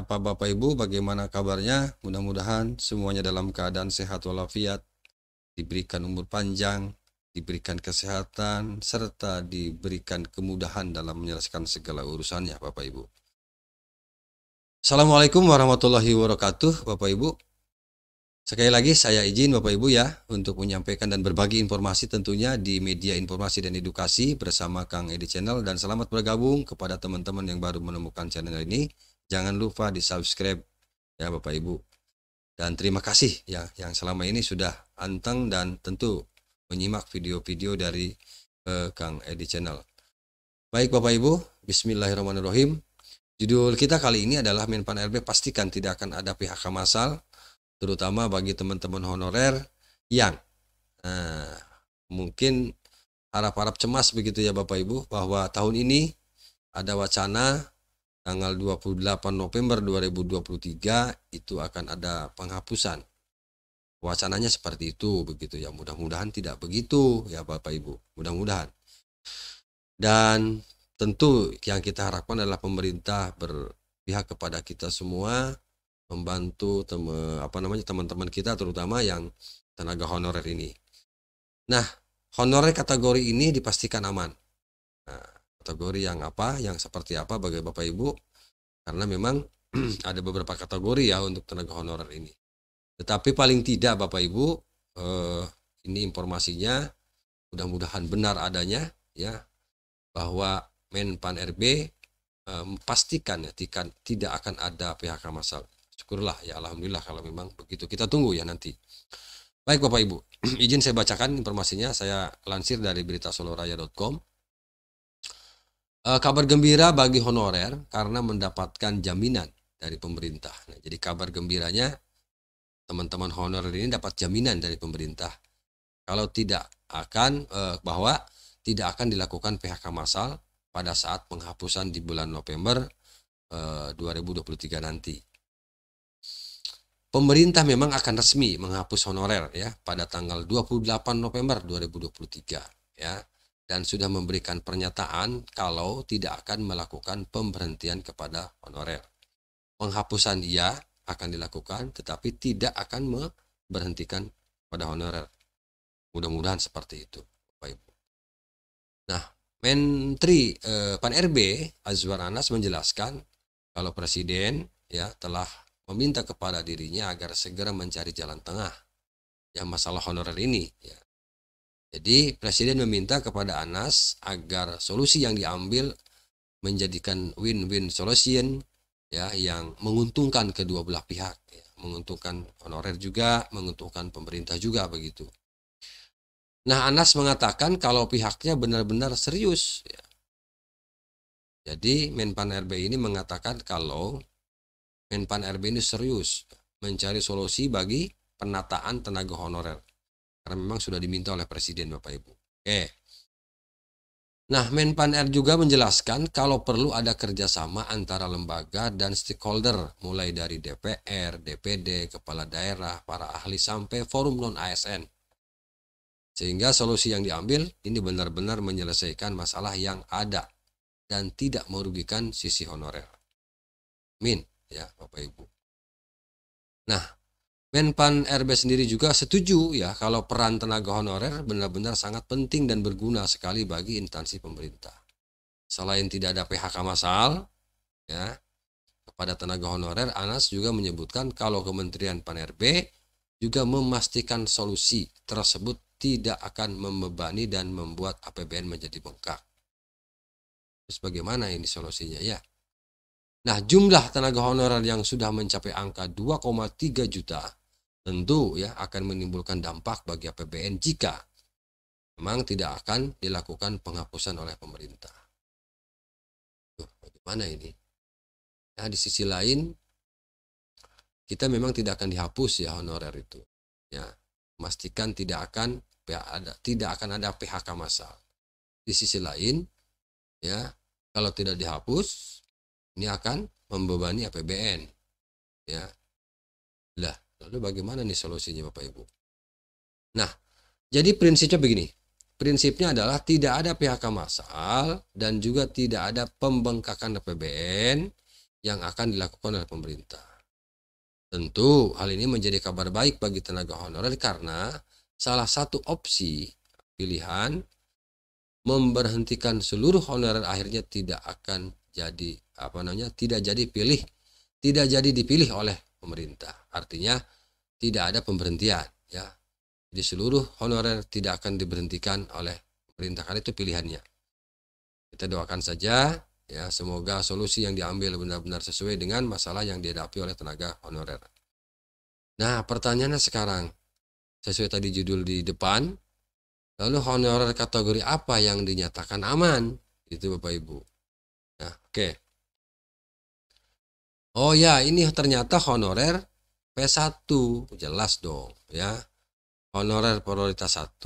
Menyapa Bapak Ibu, bagaimana kabarnya? Mudah-mudahan semuanya dalam keadaan sehat walafiat, diberikan umur panjang, diberikan kesehatan, serta diberikan kemudahan dalam menyelesaikan segala urusannya, Bapak Ibu. Assalamualaikum warahmatullahi wabarakatuh, Bapak Ibu. Sekali lagi saya izin Bapak Ibu ya untuk menyampaikan dan berbagi informasi tentunya di media informasi dan edukasi bersama Kang Edi Channel, dan selamat bergabung kepada teman-teman yang baru menemukan channel ini. Jangan lupa di subscribe ya Bapak Ibu. Dan terima kasih ya yang selama ini sudah anteng dan tentu menyimak video-video dari Kang Edi Channel. Baik Bapak Ibu, bismillahirrahmanirrahim. Judul kita kali ini adalah Menpan RB pastikan tidak akan ada PHK massal, terutama bagi teman-teman honorer yang mungkin harap-harap cemas begitu ya Bapak Ibu, bahwa tahun ini ada wacana tanggal 28 November 2023 itu akan ada penghapusan. Wacananya seperti itu begitu ya. Mudah-mudahan tidak begitu ya Bapak Ibu. Mudah-mudahan. Dan tentu yang kita harapkan adalah pemerintah berpihak kepada kita semua, membantu teman-teman kita terutama yang tenaga honorer ini. Nah, honorer kategori ini dipastikan aman. Nah, kategori yang apa, yang seperti apa bagi Bapak Ibu, karena memang ada beberapa kategori ya untuk tenaga honorer ini. Tetapi paling tidak Bapak Ibu, ini informasinya mudah-mudahan benar adanya ya, bahwa Menpan RB pastikan ya tidak akan ada PHK massal. Syukurlah ya, alhamdulillah kalau memang begitu. Kita tunggu ya nanti. Baik Bapak Ibu, izin saya bacakan informasinya. Saya lansir dari beritasoloraya.com. Kabar gembira bagi honorer karena mendapatkan jaminan dari pemerintah. Nah, jadi kabar gembiranya teman-teman honorer ini dapat jaminan dari pemerintah kalau tidak akan bahwa tidak akan dilakukan PHK massal pada saat penghapusan di bulan November 2023 nanti. Pemerintah memang akan resmi menghapus honorer ya pada tanggal 28 November 2023 ya, dan sudah memberikan pernyataan kalau tidak akan melakukan pemberhentian kepada honorer. Penghapusan iya akan dilakukan, tetapi tidak akan memberhentikan pada honorer. Mudah-mudahan seperti itu, Bapak Ibu. Nah, Menteri Pan RB Azwar Anas menjelaskan kalau Presiden ya telah meminta kepada dirinya agar segera mencari jalan tengah ya masalah honorer ini ya. Jadi Presiden meminta kepada Anas agar solusi yang diambil menjadikan win-win solution ya, yang menguntungkan kedua belah pihak ya. Menguntungkan honorer juga, menguntungkan pemerintah juga begitu. Nah, Anas mengatakan kalau pihaknya benar-benar serius ya. Jadi Menpan RB ini mengatakan kalau Menpan RB ini serius mencari solusi bagi penataan tenaga honorer karena memang sudah diminta oleh Presiden Bapak Ibu. Nah, Menpan RB juga menjelaskan kalau perlu ada kerjasama antara lembaga dan stakeholder, mulai dari DPR, DPD, kepala daerah, para ahli sampai forum non-ASN. Sehingga solusi yang diambil ini benar-benar menyelesaikan masalah yang ada dan tidak merugikan sisi honorer. Amin ya Bapak Ibu. Nah, Menpan RB sendiri juga setuju ya kalau peran tenaga honorer benar-benar sangat penting dan berguna sekali bagi instansi pemerintah. Selain tidak ada PHK massal ya kepada tenaga honorer, Anas juga menyebutkan kalau Kementerian Pan RB juga memastikan solusi tersebut tidak akan membebani dan membuat APBN menjadi bengkak. Terus bagaimana ini solusinya ya? Nah, jumlah tenaga honorer yang sudah mencapai angka 2,3 juta tentu ya akan menimbulkan dampak bagi APBN jika memang tidak akan dilakukan penghapusan oleh pemerintah. Bagaimana ini? Nah, di sisi lain kita memang tidak akan dihapus ya honorer itu. Ya, memastikan tidak akan ada PHK massal. Di sisi lain ya, kalau tidak dihapus ini akan membebani APBN ya. Lah, lalu bagaimana nih solusinya Bapak Ibu? Nah, jadi prinsipnya begini. Prinsipnya adalah tidak ada PHK massal dan juga tidak ada pembengkakan APBN yang akan dilakukan oleh pemerintah. Tentu hal ini menjadi kabar baik bagi tenaga honorer karena salah satu opsi pilihan memberhentikan seluruh honorer akhirnya tidak akan jadi tidak jadi dipilih oleh pemerintah. Artinya tidak ada pemberhentian ya. Jadi seluruh honorer tidak akan diberhentikan oleh pemerintah karena itu pilihannya. Kita doakan saja ya, semoga solusi yang diambil benar-benar sesuai dengan masalah yang dihadapi oleh tenaga honorer. Nah, pertanyaannya sekarang, sesuai tadi judul di depan, lalu honorer kategori apa yang dinyatakan aman? Itu Bapak Ibu. Nah, oke. Oh ya, ini ternyata honorer P1, jelas dong ya. Honorer prioritas 1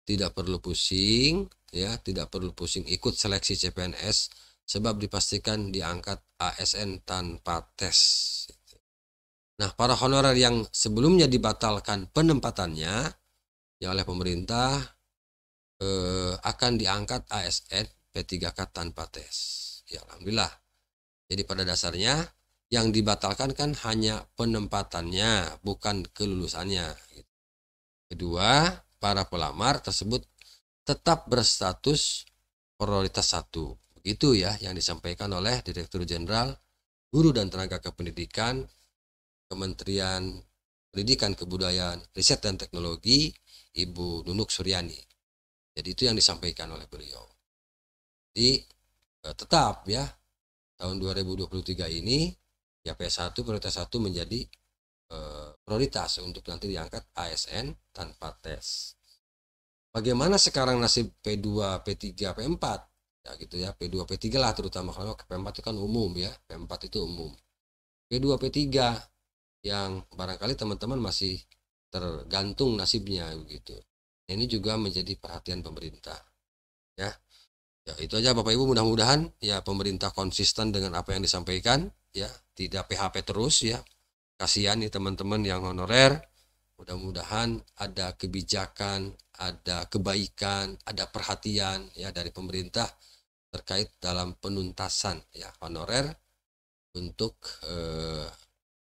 tidak perlu pusing ya, tidak perlu pusing ikut seleksi CPNS sebab dipastikan diangkat ASN tanpa tes. Nah, para honorer yang sebelumnya dibatalkan penempatannya ya oleh pemerintah akan diangkat ASN P3K tanpa tes. Ya, alhamdulillah. Jadi pada dasarnya yang dibatalkan kan hanya penempatannya, bukan kelulusannya. Kedua, para pelamar tersebut tetap berstatus prioritas 1. Begitu ya yang disampaikan oleh Direktur Jenderal Guru dan Tenaga Kependidikan Kementerian Pendidikan, Kebudayaan, Riset dan Teknologi, Ibu Nunuk Suryani. Jadi itu yang disampaikan oleh beliau. Jadi tetap ya tahun 2023 ini ya P1 prioritas 1 menjadi prioritas untuk nanti diangkat ASN tanpa tes. Bagaimana sekarang nasib P2, P3, P4? Ya gitu ya, P2, P3 lah terutama, kalau P4 itu kan umum ya, P4 itu umum. P2, P3 yang barangkali teman-teman masih tergantung nasibnya begitu. Ini juga menjadi perhatian pemerintah. Ya. Ya, itu aja Bapak Ibu, mudah-mudahan ya pemerintah konsisten dengan apa yang disampaikan ya, tidak PHP terus ya. Kasihan nih teman-teman yang honorer. Mudah-mudahan ada kebijakan, ada kebaikan, ada perhatian ya dari pemerintah terkait dalam penuntasan ya honorer untuk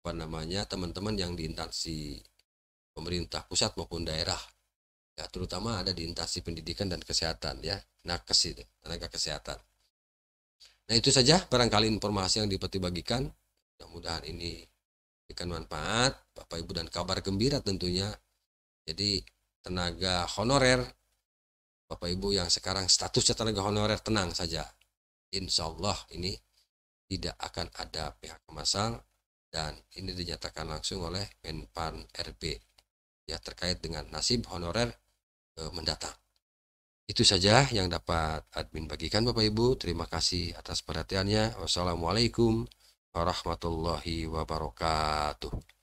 teman-teman yang di instansi pemerintah pusat maupun daerah ya, terutama ada di instansi pendidikan dan kesehatan ya, nakes itu, tenaga kesehatan. Nah itu saja barangkali informasi yang dapat dibagikan, mudah-mudahan ini memberikan manfaat Bapak Ibu dan kabar gembira tentunya. Jadi tenaga honorer Bapak Ibu yang sekarang statusnya tenaga honorer, tenang saja, insya Allah ini tidak akan ada pihak masal dan ini dinyatakan langsung oleh Menpan RB ya terkait dengan nasib honorer mendatang. Itu saja yang dapat admin bagikan Bapak Ibu. Terima kasih atas perhatiannya. Wassalamualaikum warahmatullahi wabarakatuh.